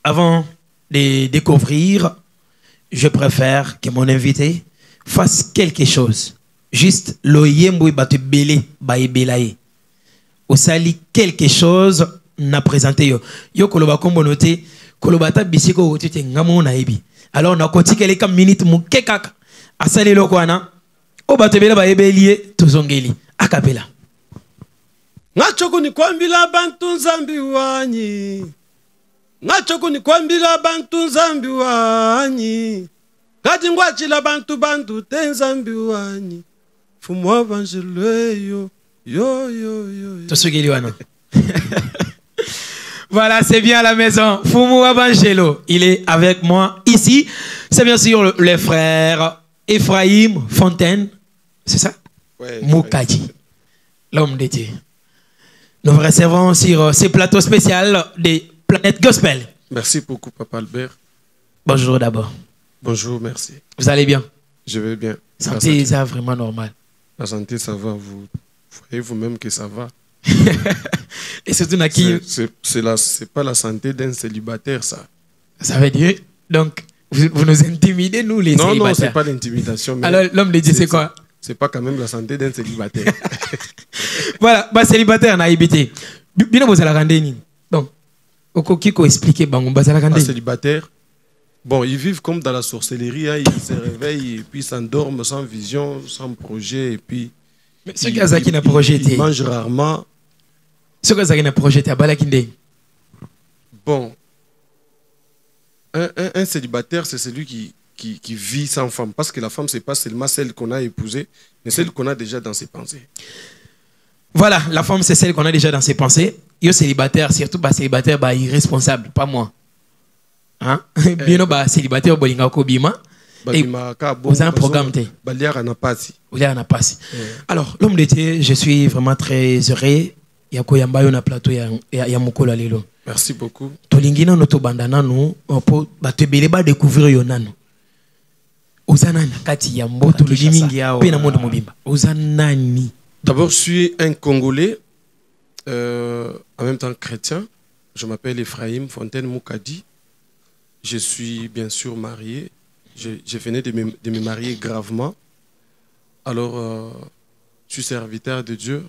avant de découvrir, je préfère que mon invité fasse quelque chose. Juste le yembo batu belé ba ebelaye. Au sali quelque chose n'a présenté yo. Yo koloba kombo noté koloba ta bisiko otite ngamo na ebi. Alors on a continué les 4 minutes mu kekaka. Asali lokwana o batu belé ba ebelie tozongeli akapela. Ngachoko ni kwambila bantu nzambi wanyi. Ngachoko ni kwambila bantu nzambi wanyi. Kati ngwachila bantu tenzambi wanyi. Fumo evangelwe yo. Voilà, c'est bien à la maison. Fumu Abangelo, il est avec moi ici. C'est bien sûr le frère Ephraim Fontaine. C'est ça? Ouais, Moukadji, l'homme de Dieu. Nous vous recevons sur ce plateau spécial des Planètes Gospel. Merci beaucoup, Papa Albert. Bonjour d'abord. Bonjour, merci. Vous allez bien? Je vais bien. Santé, ça vraiment normal. La santé, ça va. Vous voyez vous-même que ça va. Et surtout, c'est pas la santé d'un célibataire, ça. Ça veut dire, donc, vous nous intimidez, nous, les célibataires. Non, c'est pas l'intimidation. Alors, l'homme de Dieu, c'est quoi? C'est pas quand même la santé d'un célibataire. Voilà, bah, célibataire, on a habité. Bien, vous allez rendre. Donc, qui peut expliquer, célibataire, bon, ils vivent comme dans la sorcellerie, hein, ils se réveillent et puis s'endorment sans vision, sans projet, et puis ceux qui ont projeté, ils mangent rarement. Ceux qui ont projeté, bon, un célibataire, c'est celui qui vit sans femme, parce que la femme, c'est pas seulement celle qu'on a épousée, mais celle qu'on a déjà dans ses pensées. Voilà, la femme, c'est celle qu'on a déjà dans ses pensées. Yo célibataire, surtout bah, célibataire bah, irresponsable, pas moi. Hein? Bien bah, célibataire, bolinga ko bima. Vous avez un programme. Alors, l'homme de Dieu, je suis vraiment très heureux. Yako yambayo na plateau ya mukolo lelo. Merci beaucoup. Tolingina no to bandana no po batebele ba découvrir yonano. Ozanani kati ya mboto limingi yao. Pena mondo mobimba. Ozanani. D'abord, je suis un Congolais, en même temps chrétien. Je m'appelle Ephraim Fontaine Moukadji. Je suis bien sûr marié. Je venais de me marier gravement. Alors, je suis serviteur de Dieu.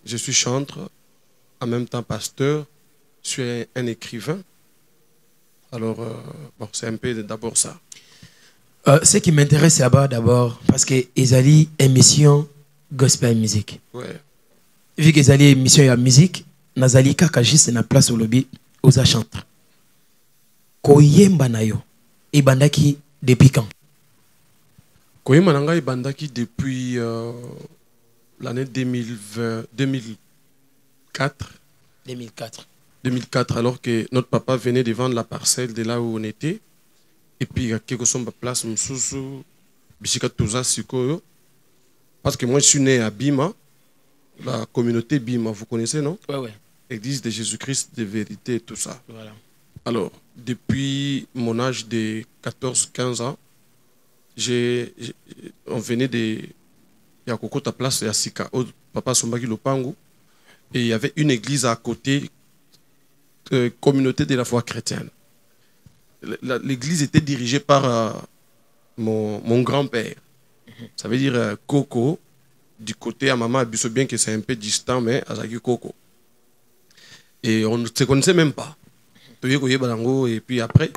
Je suis chanteur, en même temps pasteur. Je suis un écrivain. Alors, bon, c'est un peu d'abord ça. Ce qui m'intéresse là-bas d'abord, parce que Ezali émission gospel musique. Ouais. Vu que Ezali émission ya musique, Nazali kaka juste na place au lobby aux chanteur. Koyemba na yo, ibandaki depuis quand? Koyemba nanga ibandaki depuis l'année 2004. 2004, alors que notre papa venait de vendre la parcelle de là où on était. Et puis, il y a quelque chose de place, parce que moi, je suis né à Bima, la communauté Bima, vous connaissez, non? Ouais, ouais. Église de Jésus-Christ de vérité et tout ça. Voilà. Alors, depuis mon âge de 14-15 ans, on venait de Yakokota Place et Sika, papa Sombagi Lopango, et il y avait une église à côté, communauté de la foi chrétienne. L'église était dirigée par mon grand-père. Ça veut dire Coco, du côté à maman Abisso, bien que c'est un peu distant, mais Azaki Coco. Et on ne se connaissait même pas. Et puis après,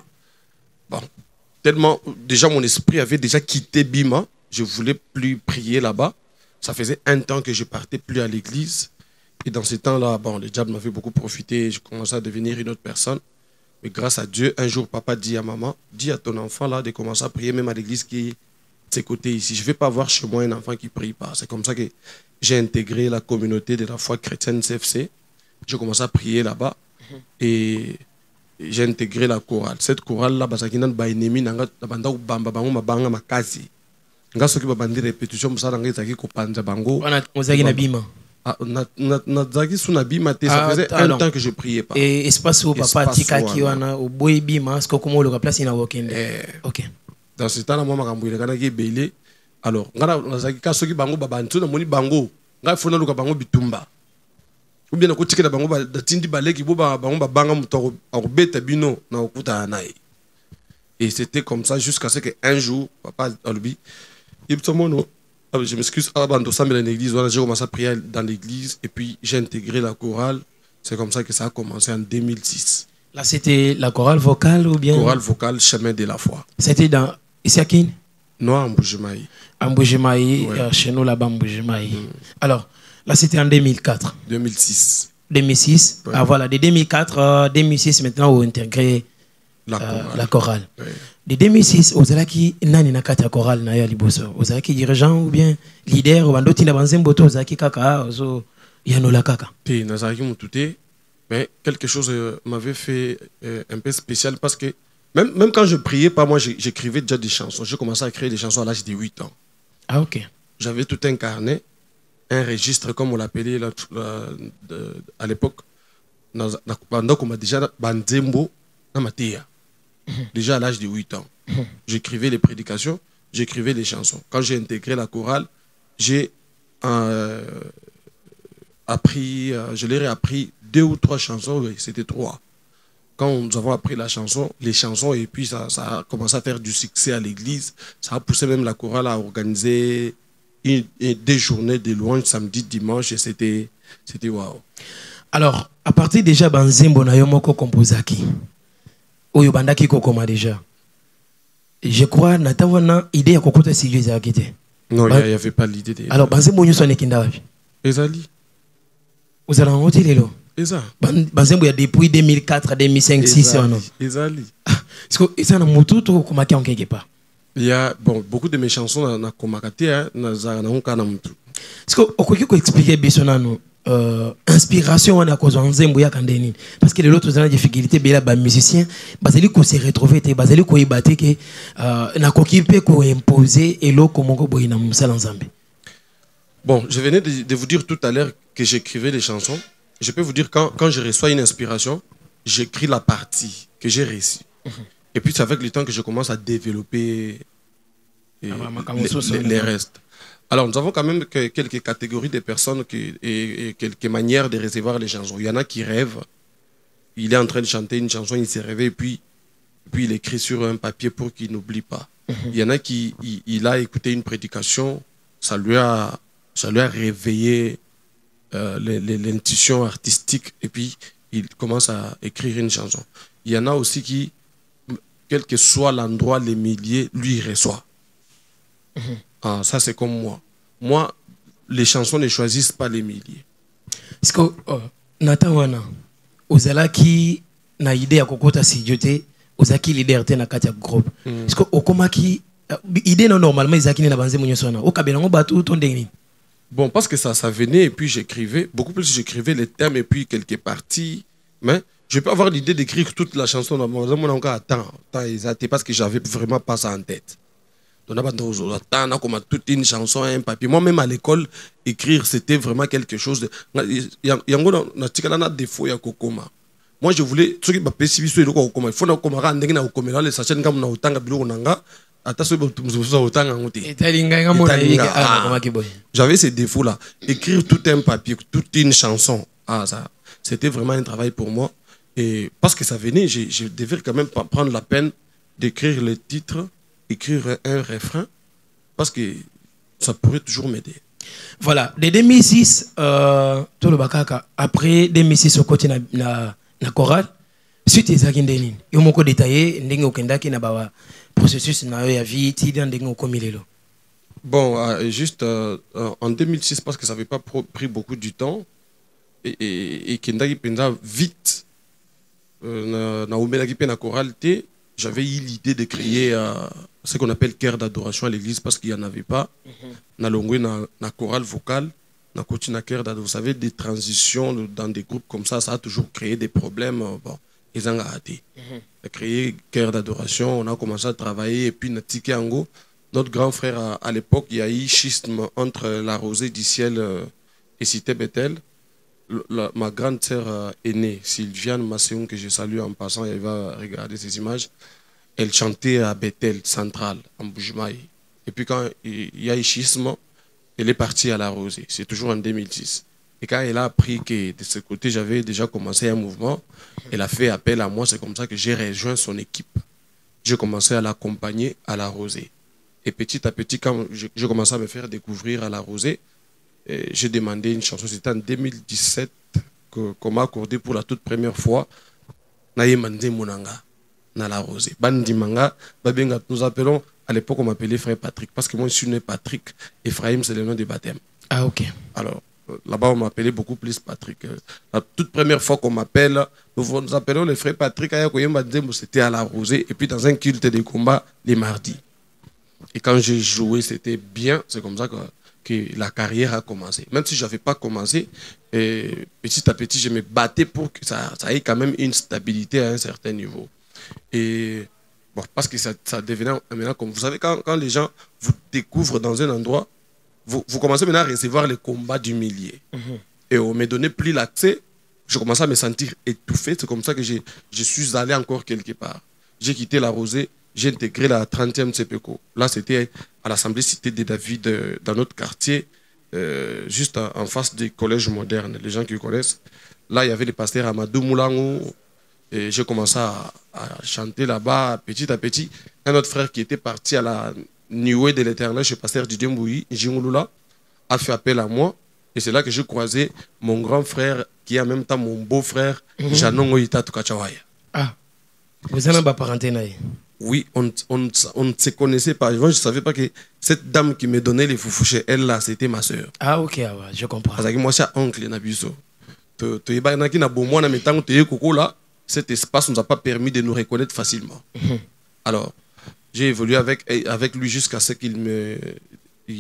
bon, tellement, déjà mon esprit avait déjà quitté Bima, je ne voulais plus prier là-bas. Ça faisait un temps que je ne partais plus à l'église. Et dans ce temps-là, bon, le diable m'avait beaucoup profité, je commençais à devenir une autre personne. Mais grâce à Dieu, un jour, papa dit à maman, dis à ton enfant là de commencer à prier même à l'église qui est de ses côtés ici. Je ne vais pas voir chez moi un enfant qui ne prie pas. C'est comme ça que j'ai intégré la communauté de la foi chrétienne CFC. J'ai commencé à prier là-bas et j'ai intégré la chorale. Cette chorale-là, c'est une ennemi nanga banda bamba bango mabanga makazi. Nga soki babandi répétition musala nga ezaki kopanza bango. On a na bima. Ah, ça faisait un temps que je priais pas. Et espace où papa tika ki wana au boy bima, est-ce que comment le place ina wokende. OK. Dans ce temps là moi makambo ile kana ki belé. Alors, ngana nazaki ka soki bango babantu na moni bango. Nga fona luka bango bitumba. ou bien nakotika na bango datindi baleki bo bango banga muto akobeta bino na okuta nae. Et c'était comme ça jusqu'à ce qu'un jour papa Albi je m'excuse avant de s'amener dans l'église, j'ai commencé à prier dans l'église et puis j'ai intégré la chorale. C'est comme ça que ça a commencé en 2006. Là, c'était la chorale vocale ou bien? Chorale vocale, chemin de la foi. C'était dans ici à Kin? Non, à Mbujimaï. À Mbujimaï, chez nous là-bas, Mbujimaï. Alors, là, c'était en 2004. 2006. 2006. Ouais. Ah voilà, de 2004, 2006, maintenant, on a intégré la chorale. Ouais. De 2006, vous avez qui nani na kata chorale na ya liboso. Vous avez qui dirigeant ou bien leader ou andoti na banzembo to vous avez qui kaka zo yanola kaka. Puis nazaki mutute, mais quelque chose m'avait fait un peu spécial parce que même quand je priais pas moi j'écrivais déjà des chansons. J'ai commencé à écrire des chansons à l'âge de 8 ans. Ah OK. J'avais tout un carnet, un registre comme on l'appelait à l'époque. Pendant qu'on m'a déjà banzembo na matia. Déjà à l'âge de 8 ans. J'écrivais les prédications, j'écrivais les chansons. Quand j'ai intégré la chorale, j'ai appris, je leur ai appris 2 ou 3 chansons, oui, c'était 3. Quand nous avons appris les chansons, et puis ça a commencé à faire du succès à l'église, ça a poussé même la chorale à organiser des journées de louanges samedi, dimanche, et c'était waouh. Alors, à partir déjà Banzembo na yomoko composaki. Oyo bandaki kokoma déjà. Je crois natawana idée ya kokota studio za kité. Non, il y avait pas l'idée de. Alors Banzembo nyoso nekinda wapi? Ezali. Vous allez en hôtel lelo. Eza. Banzembo ya depuis 2004, 2005, 2006 non. Ezali. Parce que ça na mututo komaki en quelque part. Il y a beaucoup de mes chansons na komakate na za na onka na mutu. Est-ce que okoki ko expliquer bisonano inspiration on a cause nzembo ya kandeni parce que les autres ont des difficultés bela ba musicien bazali ko se retrouver te bazali ko ibate ke na kokipe ko imposer eloko moko boyina musala nzambe. Bon, je venais de vous dire tout à l'heure que j'écrivais des chansons. Je peux vous dire quand je reçois une inspiration, j'écris la partie que j'ai reçue. Et puis c'est avec le temps que je commence à développer les restes. Alors, nous avons quand même quelques catégories de personnes et quelques manières de recevoir les chansons. Il y en a qui rêvent. Il est en train de chanter une chanson, il s'est rêvé, et puis il écrit sur un papier pour qu'il n'oublie pas. Il y en a qui il a écouté une prédication, ça lui a réveillé l'intuition artistique, et puis il commence à écrire une chanson. Il y en a aussi qui, quel que soit l'endroit, les milliers, lui il reçoit. Ah, ça c'est comme moi. Moi, les chansons ne choisissent pas les milliers. Est-ce que Natawana, ozalaki na idée ya kokota sidiote, ozaki leader te na kati ya groupe. Est-ce que okomaki idée non normalement izaki na banzembo nyoso na. Okabelango batu to ndenge. Bon, parce que ça venait et puis j'écrivais, beaucoup plus j'écrivais les thèmes et puis quelques parties, mais je peux avoir l'idée d'écrire toute la chanson dans mon encore attends, parce que j'avais vraiment pas ça en tête. Donc, on a toute une chanson, un papier. Moi-même à l'école, écrire, c'était vraiment quelque chose de. Il y a un défaut, il y a Kokoma. Moi, je voulais. Il faut que les sachets comme na utanga bilo nanga. J'avais ces défauts-là. Écrire tout un papier, toute une chanson. Ah, ça, c'était vraiment un travail pour moi. Et parce que ça venait, je devais quand même prendre la peine d'écrire le titre, écrire un refrain, parce que ça pourrait toujours m'aider. Voilà, de 2006, après 2006, au côté na chorale, suite à Zagindeni, il y a détaillé, il y a un processus na ya vie, il y a un bon, juste en 2006, parce que ça n'avait pas pris beaucoup du temps, et Kendaki Penda vite, na chorale, j'avais eu l'idée de créer ce qu'on appelle chœur d'adoration à l'église parce qu'il n'y en avait pas. Na longwe na chorale vocale, na continue chœur d'adoration. Vous savez, des transitions dans des groupes comme ça a toujours créé des problèmes. Bon, ils ont raté. On a créé chœur d'adoration, on a commencé à travailler et puis Natike Ango, notre grand frère à l'époque, il y a eu schisme entre la Rosée du ciel et Cité Bethel. Ma grande sœur aînée, Sylviane Masséon, que je salue en passant, elle va regarder ces images. Elle chantait à Bethel central, en Mbujimaï. Et puis quand il y a eu schisme, elle est partie à la Rosée. C'est toujours en 2006. Et quand elle a appris que de ce côté, j'avais déjà commencé un mouvement, elle a fait appel à moi. C'est comme ça que j'ai rejoint son équipe. J'ai commencé à l'accompagner à la Rosée. Et petit à petit, quand j'ai commencé à me faire découvrir à la Rosée, j'ai demandé une chanson. C'était en 2017 qu'on m'a accordé pour la toute première fois. Naïmandé Monanga, na la Rosée. Bandimanga, Babenga, nous appelons, à l'époque, on m'appelait frère Patrick. Parce que moi, je suis né Patrick. Ephraim, c'est le nom du baptême. Ah, ok. Alors, là-bas, on m'appelait beaucoup plus Patrick. La toute première fois qu'on m'appelle, nous appelons le frère Patrick. C'était à la Rosée. Et puis, dans un culte de combat, les mardis. Et quand j'ai joué, c'était bien. C'est comme ça que la carrière a commencé. Même si je n'avais pas commencé, petit à petit, je me battais pour que ça ait quand même une stabilité à un certain niveau. Et bon, parce que ça devenait maintenant comme vous savez, quand les gens vous découvrent dans un endroit, vous commencez maintenant à recevoir les combats du millier. Et on me donnait plus l'accès, je commençais à me sentir étouffé. C'est comme ça que je suis allé encore quelque part. J'ai quitté la Rosée, j'ai intégré la 30e CPECO. Là, c'était à l'Assemblée Cité des David, dans notre quartier, juste en face du collège moderne, les gens qui connaissent. Là, il y avait le pasteur Amadou Moulango. Et j'ai commencé à chanter là-bas petit à petit. Un autre frère qui était parti à la Nuée de l'Éternel chez pasteur Didier Mbouyi, Jingouloula, a fait appel à moi. Et c'est là que j'ai croisé mon grand frère, qui est en même temps mon beau-frère, Janon Oïta Tukachawaya. Ah, vous avez une parenté naïe? Oui, on ne se connaissait pas. Moi, je ne savais pas que cette dame qui me donnait les foufouchés, elle là, c'était ma soeur. Ah, ok, ah, ouais, je comprends. Parce que moi, c'est oncle Nabiso. Cet espace ne nous a pas permis de nous reconnaître facilement. Alors, j'ai évolué avec lui jusqu'à ce qu'il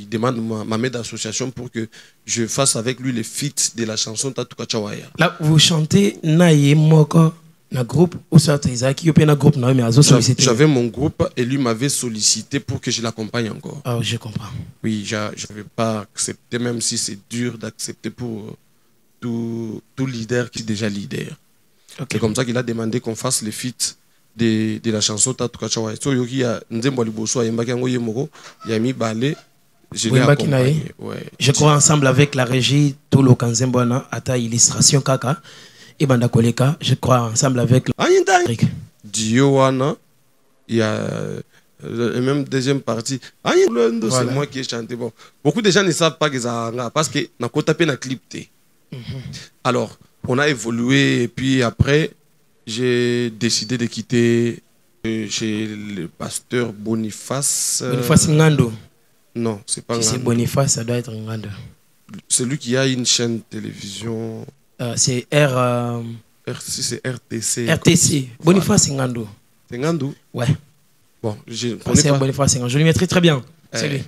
demande ma main d'association pour que je fasse avec lui les feats de la chanson Tatukachawaya. Là, vous chantez Naïe Moko, un groupe, ou ça, Isaac, un groupe, mais j'avais mon groupe et lui m'avait sollicité pour que je l'accompagne encore. Ah, je comprends. Oui, je n'avais pas accepté, même si c'est dur d'accepter pour tout leader qui est déjà leader. Okay. C'est comme ça qu'il a demandé qu'on fasse les feats de la chanson Tatukachawaya. So yoki ya nzembo liboso ayembaki yango yemoko yami balé. Je l'ai accompagné. Ouais. Je crois ensemble avec la régie tout le kanzembona ata illustration kaka et banda koleka. Je crois ensemble avec Diowana. Il y a la même deuxième partie. Voilà. C'est moi qui ai chanté. Bon, beaucoup de gens ne savent pas que ça parce que na tapé na clip té. Alors on a évolué et puis après, j'ai décidé de quitter chez le pasteur Boniface. Boniface Ngando. Non, c'est pas Ngando. C'est Boniface, ça doit être Ngando. C'est lui qui a une chaîne de télévision. C'est c'est RTC. RTC. Boniface Ngando. C'est Ngando? Ouais. Bon, je connais pas. Boniface Ngando. Je lui mettrai très bien. C'est lui.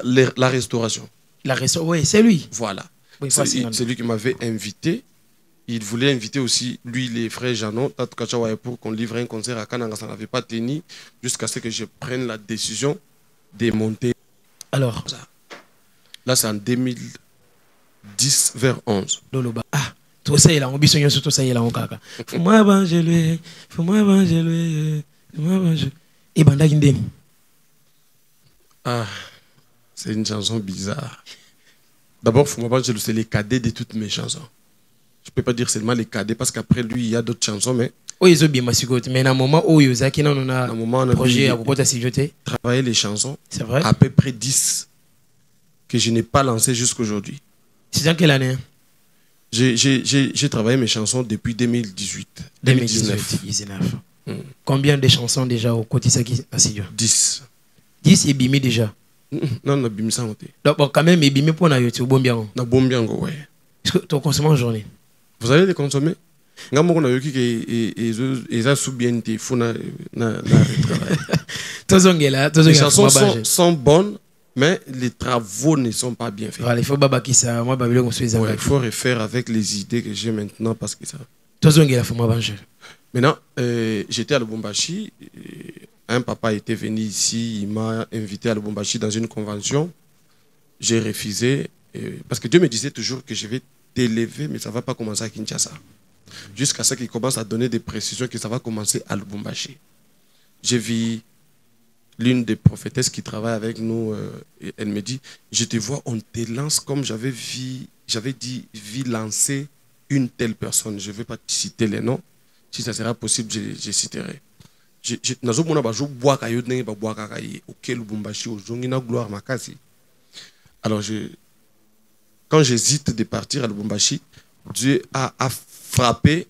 La restauration. La restauration, oui, c'est lui. Voilà. C'est lui qui m'avait invité. Il voulait inviter aussi, lui, les frères Janon, pour qu'on livre un concert à Kananga. Ça n'avait pas tenu jusqu'à ce que je prenne la décision de monter. Alors là, c'est en 2010 vers 11. Ah, tout ça, il a ambition, tout ça, il a encore. Faut-moi évangéliser, faut-moi évangéliser, faut-moi évangéliser. Et Banda Gindeni. Ah, c'est une chanson bizarre. D'abord, faut-moi évangéliser, c'est les cadets de toutes mes chansons. Je ne peux pas dire seulement les cadets parce qu'après lui, il y a d'autres chansons, mais... Oui, ils ont bien massicoté. Mais à un moment où il y a un projet à côté de travailler les chansons. C'est vrai. À peu près 10 que je n'ai pas lancé jusqu'aujourd'hui. C'est dans quelle année? J'ai travaillé mes chansons depuis 2018. 2019. Combien de chansons déjà au côté de ça? 10. 10 et Bimi déjà? Non, non, Bimi ça. Donc, quand même, Bimi pour na YouTube, bon bien. Na bon bien, ouais. Est-ce que tu consommes en journée? Vous allez les consommer? Les chansons sont bonnes, mais les travaux ne sont pas bien faits. Voilà, il faut il faut refaire avec les idées que j'ai maintenant parce que ça. Maintenant, j'étais à Lubumbashi. Un papa était venu ici, il m'a invité à Lubumbashi dans une convention. J'ai refusé parce que Dieu me disait toujours que je vais t'élever, mais ça ne va pas commencer à Kinshasa. Jusqu'à ce qu'il commence à donner des précisions que ça va commencer à Lubumbashi. J'ai vu l'une des prophétesses qui travaille avec nous, elle me dit, je te vois, on te lance comme j'avais dit, vu lancer une telle personne. Je ne vais pas citer les noms. Si ça sera possible, je citerai. Alors, quand j'hésite de partir à Lubumbashi, Dieu a frappé.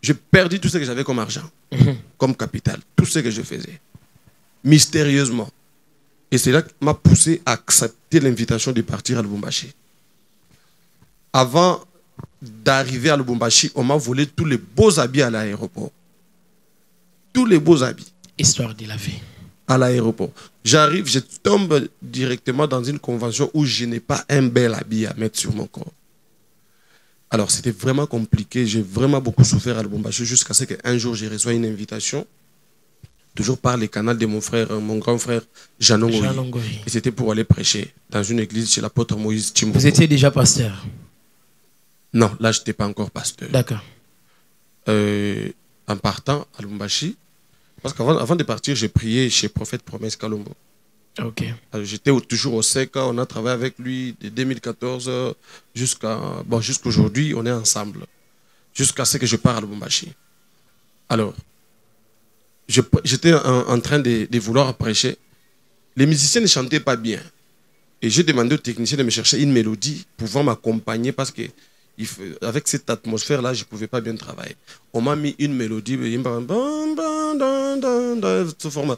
J'ai perdu tout ce que j'avais comme argent, comme capital, tout ce que je faisais, mystérieusement. Et c'est là qui m'a poussé à accepter l'invitation de partir à Lubumbashi. Avant d'arriver à Lubumbashi, on m'a volé tous les beaux habits à l'aéroport. Tous les beaux habits. Histoire de la vie. À l'aéroport. J'arrive, je tombe directement dans une convention où je n'ai pas un bel habit à mettre sur mon corps. Alors, c'était vraiment compliqué. J'ai vraiment beaucoup souffert à Lubumbashi jusqu'à ce qu'un jour, j'ai reçu une invitation, toujours par les canaux de mon frère, mon grand frère, Jean Ngoyi. Et c'était pour aller prêcher dans une église chez l'apôtre Moïse Tshimbo. Vous étiez déjà pasteur? Non, là, je n'étais pas encore pasteur. D'accord. En partant à Lubumbashi, parce qu'avant de partir, j'ai prié chez Prophète Promesse Kalombo. Ok. J'étais toujours au SEC, on a travaillé avec lui de 2014 jusqu'aujourd'hui, on est ensemble. Jusqu'à ce que je parte à Lubumbashi. Alors, j'étais en train de vouloir prêcher. Les musiciens ne chantaient pas bien. Et j'ai demandé aux techniciens de me chercher une mélodie pouvant m'accompagner parce que avec cette atmosphère-là, je ne pouvais pas bien travailler. On m'a mis une mélodie, ce format.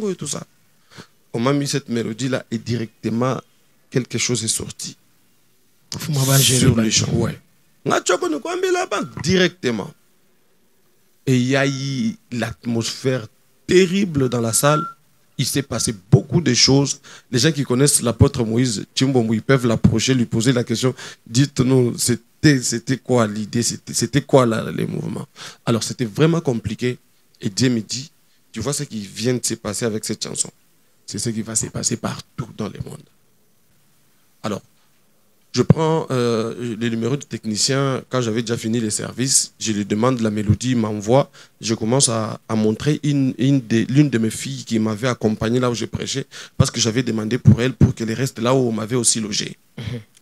Et tout ça. On m'a mis cette mélodie-là et directement, quelque chose est sorti. Sur les chants, ouais. Directement. Et il y a eu l'atmosphère terrible dans la salle. Il s'est passé beaucoup de choses. Les gens qui connaissent l'apôtre Moïse Tshimbo, ils peuvent l'approcher, lui poser la question. Dites-nous, c'était quoi l'idée? C'était quoi les mouvements? Alors, c'était vraiment compliqué. Et Dieu me dit, tu vois ce qui vient de se passer avec cette chanson. C'est ce qui va se passer partout dans le monde. Alors, je prends les numéros du technicien. Quand j'avais déjà fini les services, je lui demande la mélodie, il m'envoie. Je commence à montrer l'une de mes filles qui m'avait accompagné là où je prêchais, parce que j'avais demandé pour elle pour qu'elle reste là où on m'avait aussi logé.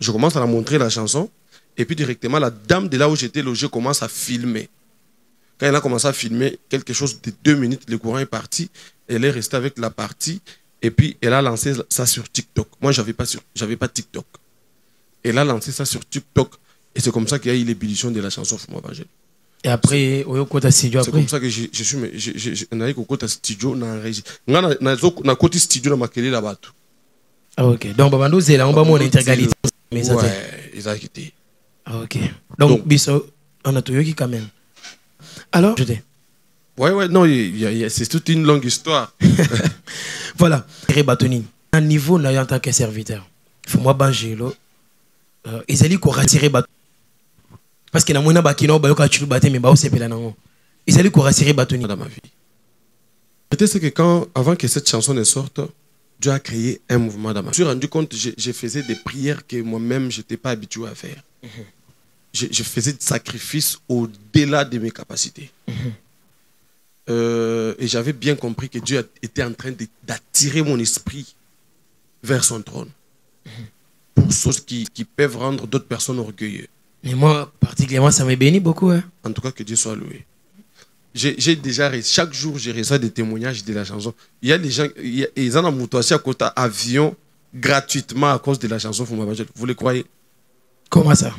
Je commence à la montrer la chanson, et puis directement, la dame de là où j'étais logé commence à filmer. Quand elle a commencé à filmer, quelque chose de 2 minutes, le courant est parti, elle est restée avec la partie, et puis elle a lancé ça sur TikTok. Moi, j'avais pas TikTok. Elle a lancé ça sur TikTok. Et c'est comme ça qu'il y a eu l'ébullition de la chanson Fumwa Bangelo. Et après, c'est comme ça que je suis allé au studio dans la régie. Na côté studio dans Makele là-bas. Ah, ok. Donc, Babando, c'est là, on va montrer l'intégralité. Ouais, ils ont quitté. Ah, ok. Donc, Bisso, on a tout eu qui quand même. Alors, je dis. Ouais, non, c'est toute une longue histoire. Voilà. Batoni. À un niveau, en tant que serviteur, Fumwa Bangelo. Ils allaient rassurer bateau parce que na mona bakino ba yoka chulu baté mais ba osepela nango ils allaient rassurer bateau dans ma vie. Peut-être que quand avant que cette chanson ne sorte, Dieu a créé un mouvement dans ma vie. Je me suis rendu compte je faisais des prières que moi-même j'étais pas habitué à faire. Je faisais des sacrifices au-delà de mes capacités. Et j'avais bien compris que Dieu était en train d'attirer mon esprit vers son trône. Pour choses qui peuvent rendre d'autres personnes orgueilleux. Mais moi, particulièrement, ça m'a béni beaucoup. Hein. En tout cas, que Dieu soit loué. J'ai déjà, chaque jour, j'ai reçu des témoignages de la chanson. Il y a des gens, ils en ont aussi à côté avion gratuitement à cause de la chanson Fumwa Bangelo. Vous le croyez? Comment ça?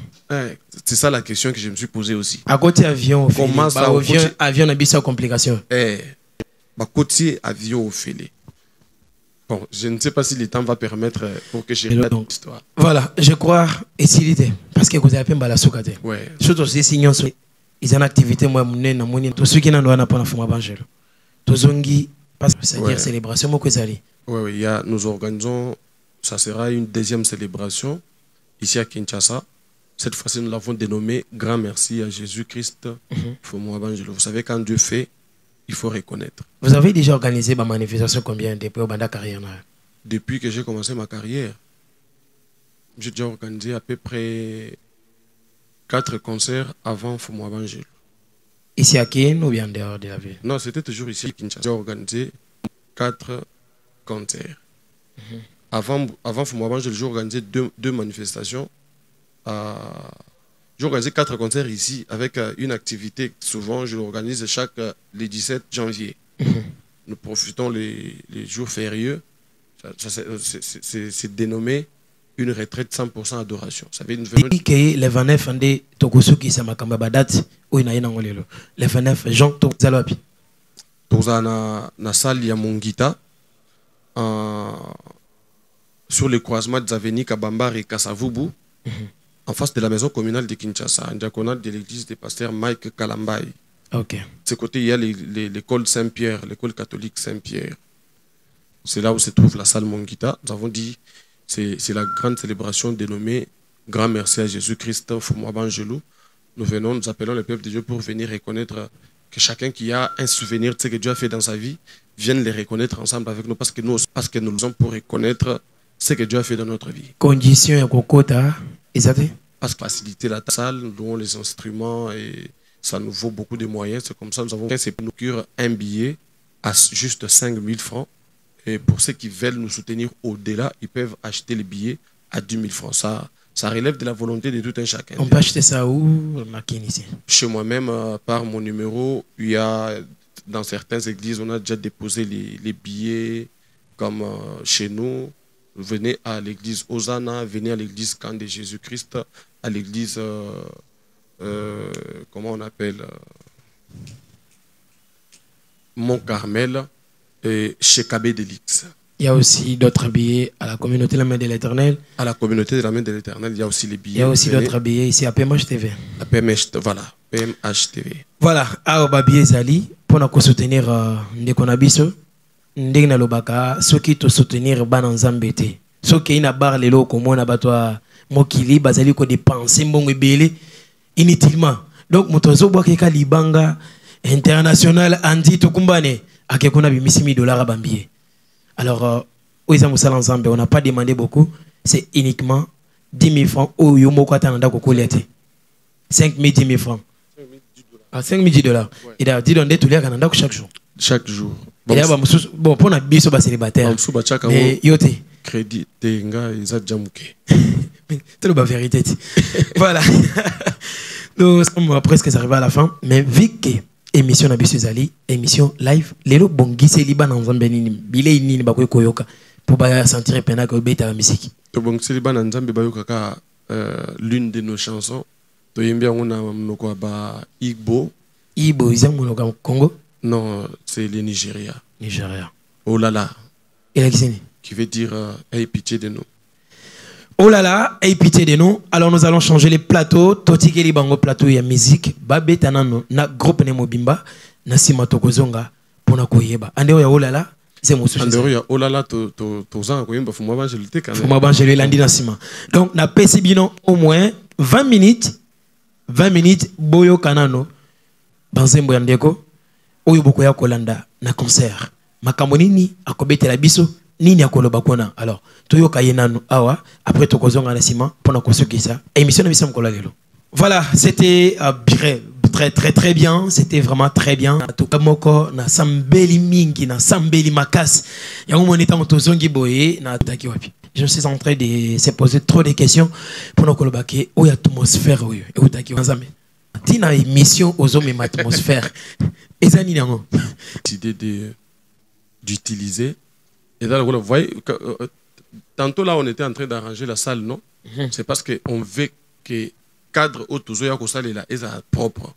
C'est ça la question que je me suis posée aussi. À côté avion, comment ça? Avion n'a pas de complications. À côté avion au fêlé. Bon, je ne sais pas si le temps va permettre pour que je répète l'histoire. Voilà, je crois, et s'il était, parce que vous avez un peu la soukate. Ouais. Surtout si signons, ils ont une activité, moi, tous ceux qui n'ont pas de Fumwa Bangelo. Tous ongi, c'est-à-dire célébration, moi, que ça allait. Oui, nous organisons, ça sera une deuxième célébration ici à Kinshasa. Cette fois-ci, nous l'avons dénommé Grand Merci à Jésus-Christ Fumwa Bangelo. Vous savez, quand Dieu fait, il faut reconnaître. Vous avez déjà organisé ma manifestation combien depuis au Banda carrière? Depuis que j'ai commencé ma carrière, j'ai déjà organisé à peu près 4 concerts avant Fumwa Bangelo. Ici à Kin ou bien en dehors de la ville? Non, c'était toujours ici à Kinshasa. J'ai organisé 4 concerts. Avant Fumaba, j'ai organisé deux manifestations. J'ai organisé 4 concerts ici avec une activité. Souvent, je l'organise les 17 janvier. Nous profitons les jours férieux. C'est dénommé une retraite 100% adoration. Ça veut dire le 29 ande tokosuki sa makamba badate oyo na yena ngolelo. Le 29 Jean Tozalopi. Tozana na salle ya Mongita sur le croisement des avenues Kabambar et Kasavubu, en face de la maison communale de Kinshasa, en diaconale de l'église des pasteurs Mike Kalambay. Ok. De ce côté, il y a l'école Saint-Pierre, l'école catholique Saint-Pierre. C'est là où se trouve la salle Mongita. Nous avons dit c'est la grande célébration dénommée Grand Merci à Jésus-Christ, Fumaba Angelou. Nous appelons le peuple de Dieu pour venir reconnaître que chacun qui a un souvenir de ce que Dieu a fait dans sa vie vienne les reconnaître ensemble avec nous parce que nous le sommes pour reconnaître ce que Dieu a fait dans notre vie. Condition et Kokota, exactement. Parce que faciliter la salle, nous avons les instruments et ça nous vaut beaucoup de moyens. C'est comme ça nous avons procuré un billet à juste 5 000 francs. Et pour ceux qui veulent nous soutenir au-delà, ils peuvent acheter les billets à 10 000 francs. Ça relève de la volonté de tout un chacun. On peut acheter ça où, ici? Chez moi-même, par mon numéro, il y a dans certaines églises, on a déjà déposé les billets comme chez nous. Venez à l'église Hosanna, venez à l'église Camp de Jésus-Christ, à l'église, comment on appelle, Mont-Carmel, et chez Kabé Delix. Il y a aussi d'autres billets à la communauté de la main de l'Éternel. À la communauté de la main de l'Éternel, il y a aussi les billets. Il y a aussi d'autres billets ici à PMH TV. À PMH, voilà, PMH TV. Voilà, à Obabié Zali, pour nous soutenir Ndekonabiso, Ndegna Lobaka, ceux qui te soutenir Bananzambete. Ceux qui na bar les lots comme on a battu Mokili, Bazali ko dépenser bon et belé inutilement. Donc, motozo boakeka libanga international Andy Tokumbane. À quelqu'un a mis $1,000 à Bambier. Alors, on n'a pas demandé beaucoup, c'est uniquement 10 000 francs. Oh, yo moko atanda kokolete. 5 000, 10 000 francs. 5 000 $. Et d'ailleurs, dis donc, tous les Canada chaque jour. Chaque jour. Bon, pour notre biso célibataire. Mais yote. Crédit, tenga, ils ont déjà mouké. C'est la vérité. Voilà. Nous sommes presque arrivés à la fin. Mais vu que émission na biso zali émission live lelo bongisi liba na nzambe nini bile nini bakoy koyoka pour ba sentir pena ko beta la musique to bongisi liba na nzambe bayoka ka l'une de nos chansons to yembi ngona mnoko ba Igbo izango loka Congo. Non, c'est le Nigeria. Oh là là. Et qui veut dire aie pitié de nous. Oh là là, aie pitié de nous. Alors nous allons changer les plateaux. Totikeli bango plateau ya musique. Babé tanano na groupe ne mobimba na sima tokozonga pona koyeba. Ande ya oh là là, c'est mon souci. Ande ya oh là là to zanga koyeba Fumaba Angelou te kana. Fumaba Angelou landi na sima. Donc na pesi bino au moins 20 minutes boyo kanano banzembo ya ndeko oyo boko ya kolanda na concert. Makambo nini akobetela biso nini akoloba kona. Alors toyoka yenanu awa après tokozonga na sima pona kosukisa émission na biso mkola lelo. Voilà, c'était très bien, c'était vraiment très bien. Tokamoko na sambeli mingi na sambeli makas. Yango monita motozongi boye na taki wapi. Je suis en train de se poser trop de questions pour nous kolobake o ya atmosphère oyo e utaki wanzame. Tina émission aux hommes et atmosphère. Ezani nango. Idée d'utiliser. Et là, vous voyez, tantôt là, on était en train d'arranger la salle, non? C'est parce qu'on veut que cadre autour ya ko salle là est propre.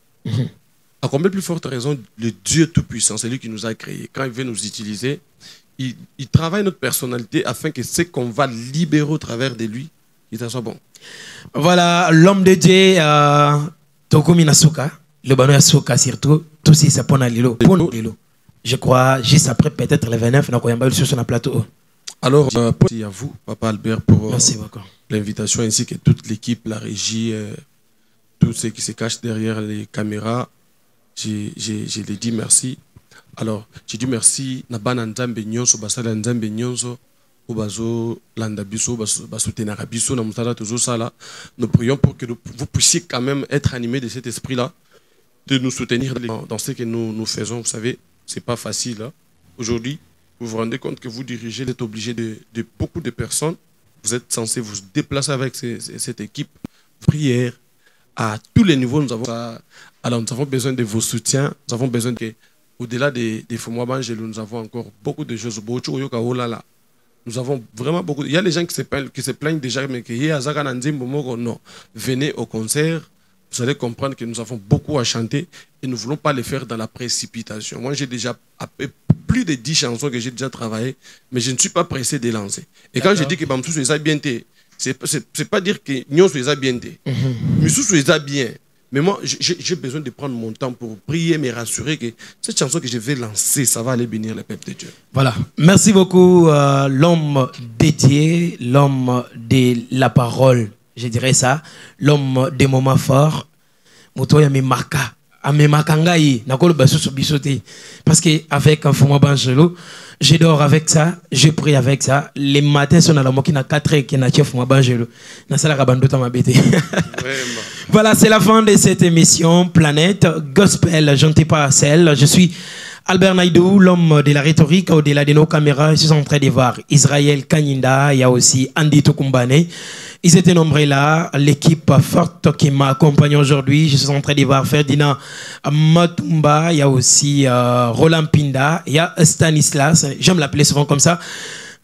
À combien plus forte raison, le Dieu Tout-Puissant, c'est lui qui nous a créés. Quand il veut nous utiliser, il travaille notre personnalité afin que ce qu'on va libérer au travers de lui, il soit bon. Voilà, l'homme de Dieu, Tokomi Nasuka, le bano Yasuka surtout, tout si ça pona lilo. Je crois, juste après peut-être le 29, on a sur le plateau. Alors, merci à vous, Papa Albert, pour l'invitation, ainsi que toute l'équipe, la régie, tous ceux qui se cachent derrière les caméras. Je les dis merci. Alors, j'ai dit merci. Nabana Nzambe Nyonso, Basala Nzambe Nyonso, Obazo Landabiso, Baso Tenarabiso, Namutala Tozo Sala. Nous prions pour que vous puissiez quand même être animés de cet esprit-là. de nous soutenir dans ce que nous faisons. Vous savez, c'est pas facile. Hein. Aujourd'hui, vous vous rendez compte que vous dirigez, vous êtes obligé de beaucoup de personnes. Vous êtes censé vous déplacer avec cette équipe. Prière à tous les niveaux. Alors, nous avons besoin de vos soutiens. Nous avons besoin que, au-delà des Fumwa Bangelo, nous avons encore beaucoup de choses. Nous avons vraiment beaucoup. Il y a les gens qui se plaignent déjà, mais non. Venez au concert. Vous allez comprendre que nous avons beaucoup à chanter et nous ne voulons pas le faire dans la précipitation. Moi, j'ai déjà plus de 10 chansons que j'ai déjà travaillées, mais je ne suis pas pressé de lancer. Et quand je dis que Bamsou est bien, c'est pas dire que Nyon est bien. Missou est bien. Mais moi, j'ai besoin de prendre mon temps pour prier, me rassurer que cette chanson que je vais lancer, ça va aller bénir le peuple de Dieu. Voilà. Merci beaucoup, l'homme dédié, l'homme de la parole. Je dirais ça, l'homme des moments forts. Motoya me marca, me makangai, nakolo basusu bisote. Parce que avec un Fumwa Bangelo, je dors avec ça, je prie avec ça. Les matins sont à la mokina 4h qui n'a chef Fumwa Bangelo. Na sala kabandota mabete. Voilà, c'est la fin de cette émission Planète Gospel. Je ne t'ai pas à celle. Je suis Albert Naïdou, l'homme de la rhétorique, au-delà de nos caméras. Je suis en train de voir Israël Kanyinda, il y a aussi Andy Tokumbane. Ils étaient nombreux là, l'équipe forte qui m'accompagne aujourd'hui. Je suis en train de voir Ferdinand Matumba, il y a aussi Roland Pinda, il y a Stanislas, j'aime l'appeler souvent comme ça.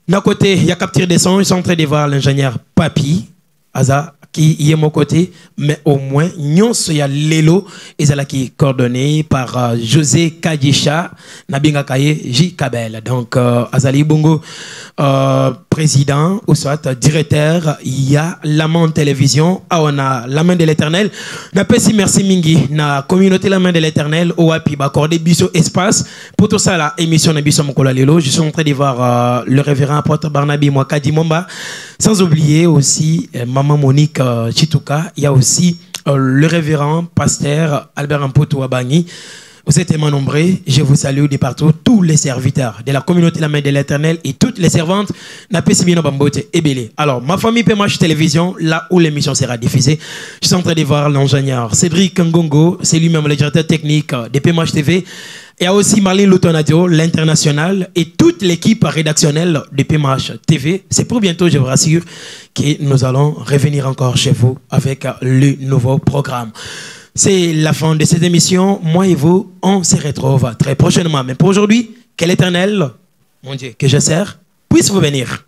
D'un côté, il y a Capture des sons, je suis en train de voir l'ingénieur Papi, Aza, qui est mon côté, mais au moins, nous sommes Lelo, et c'est là qui est coordonné par José Kadisha, Nabinga Kaye, J. Kabel. Donc, Azali Bongo, président, ou soit directeur, il y a la main de télévision, on a la main de l'éternel. Na pesi merci mingi, na communauté la main de l'éternel, au api, accordé biso espace, pour tout ça, la émission na biso Mokola Lelo. Je suis en train de voir le révérend apôtre Barnabi Mwakadi Momba, sans oublier aussi maman Monique Chituka, il y a aussi le révérend pasteur Albert Ampoto Abani. Vous êtes tellement nombreux, je vous salue de partout, tous les serviteurs de la communauté La Main de l'Éternel et toutes les servantes. Alors, ma famille PMH Télévision, là où l'émission sera diffusée, je suis en train de voir l'ingénieur Cédric Ngongo, c'est lui-même le directeur technique de PMH TV. Il y a aussi Marlene Lutonadio, l'international, et toute l'équipe rédactionnelle de PMH TV. C'est pour bientôt, je vous rassure, que nous allons revenir encore chez vous avec le nouveau programme. C'est la fin de cette émission. Moi et vous, on se retrouve très prochainement. Mais pour aujourd'hui, que l'Éternel, mon Dieu, que je sers, puisse vous bénir.